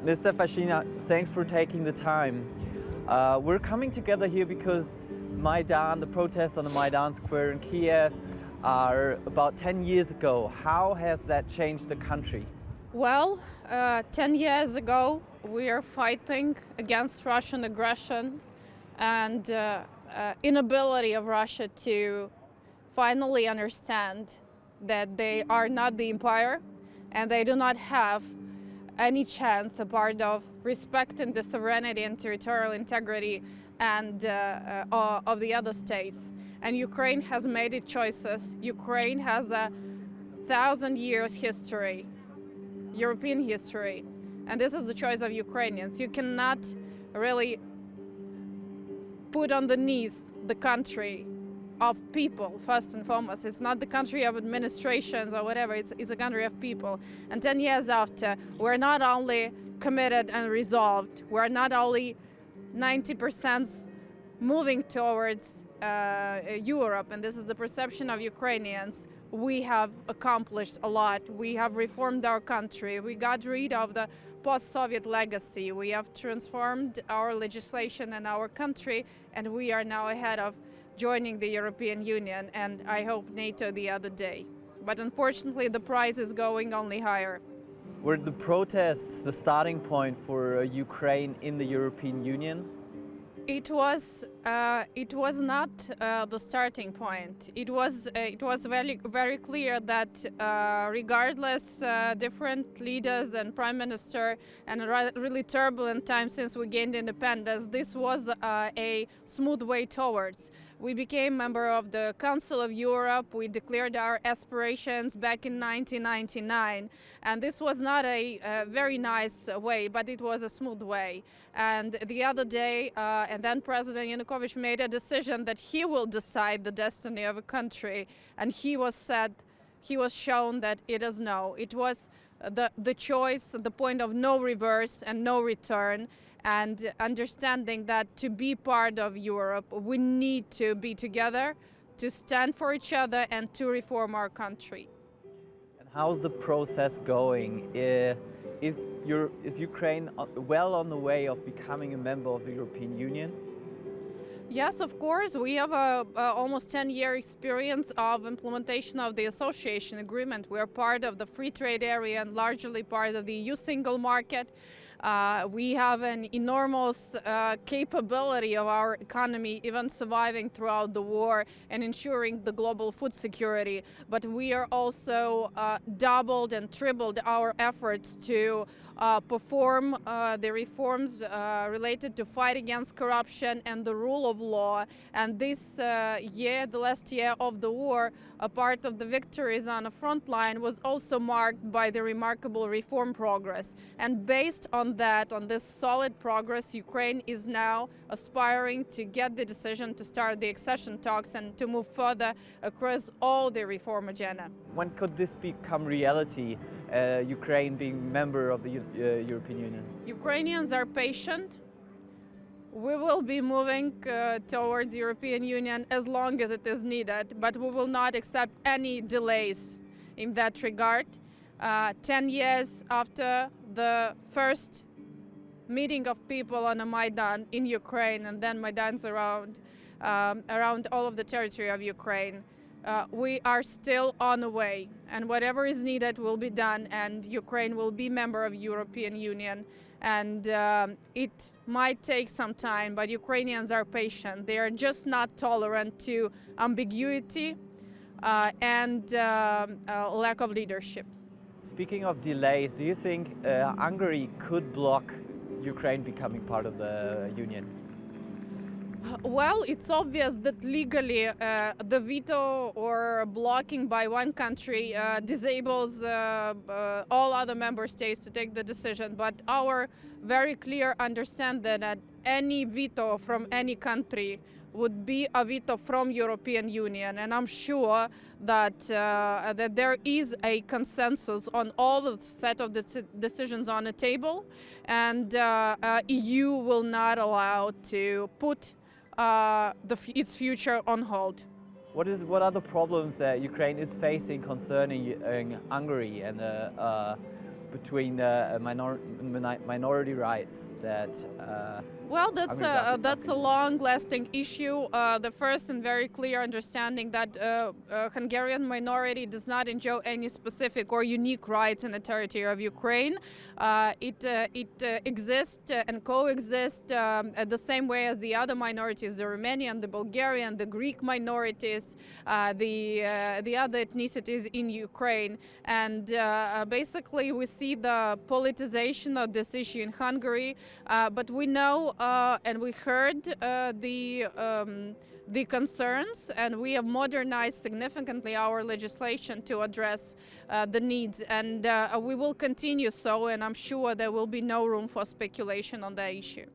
Ms. Stefanishyna, thanks for taking the time. We're coming together here because Maidan, the protests on the Maidan Square in Kiev, are about 10 years ago. How has that changed the country? Well, 10 years ago, we are fighting against Russian aggression and inability of Russia to finally understand that they are not the empire and they do not have any chance apart of respecting the sovereignty and territorial integrity and of the other states. And Ukraine has made its choices. Ukraine has a 1,000 years history, European history, and this is the choice of Ukrainians. You cannot really put on the knees the country of people, first and foremost. It's not the country of administrations or whatever, it's a country of people. And 10 years after, we're not only committed and resolved, we're not only 90% moving towards Europe, and this is the perception of Ukrainians. We have accomplished a lot. We have reformed our country. We got rid of the post-Soviet legacy. We have transformed our legislation and our country, and we are now ahead of joining the European Union and I hope NATO the other day. But unfortunately, the price is going only higher. Were the protests the starting point for Ukraine in the European Union? It was not the starting point. It was very clear that regardless different leaders and prime minister and a really turbulent time since we gained independence, this was a smooth way towards. We became member of the Council of Europe. We declared our aspirations back in 1999, and this was not a very nice way, but it was a smooth way. And the other day, and then President Yanukovych made a decision that he will decide the destiny of a country, and he was shown that it is no. It was the choice, the point of no reverse and no return, and understanding that to be part of Europe, we need to be together, to stand for each other, and to reform our country. And how's the process going? Is Ukraine well on the way of becoming a member of the European Union? Yes, of course. We have a almost 10-year experience of implementation of the association agreement. We are part of the free trade area and largely part of the EU single market. We have an enormous capability of our economy even surviving throughout the war and ensuring the global food security. But we are also doubled and tripled our efforts to perform the reforms related to fight against corruption and the rule of law. And this year, the last year of the war, a part of the victories on the front line was also marked by the remarkable reform progress. And based on that, on this solid progress, Ukraine is now aspiring to get the decision to start the accession talks and to move further across all the reform agenda. When could this become reality, Ukraine being member of the European Union? Ukrainians are patient. We will be moving towards European Union as long as it is needed, but we will not accept any delays in that regard. 10 years after the first meeting of people on a Maidan in Ukraine and then Maidans around all of the territory of Ukraine, we are still on the way, and whatever is needed will be done, and Ukraine will be member of European Union. And it might take some time, but Ukrainians are patient. They are just not tolerant to ambiguity and lack of leadership. Speaking of delays, do you think Hungary could block Ukraine becoming part of the Union? Well, it's obvious that legally the veto or blocking by one country disables all other member states to take the decision. But our very clear understanding that any veto from any country would be a veto from European Union, and I'm sure that that there is a consensus on all the set of the decisions on the table, and EU will not allow to put its future on hold. What are the problems that Ukraine is facing concerning Hungary and between minority rights that Well, that's Hungary's a long-lasting issue. The first and very clear understanding that Hungarian minority does not enjoy any specific or unique rights in the territory of Ukraine. It exists and coexists the same way as the other minorities: the Romanian, the Bulgarian, the Greek minorities, the other ethnicities in Ukraine. And basically, we see the politicization of this issue in Hungary, but we know. And we heard the concerns, and we have modernized significantly our legislation to address the needs, and we will continue so, and I'm sure there will be no room for speculation on that issue.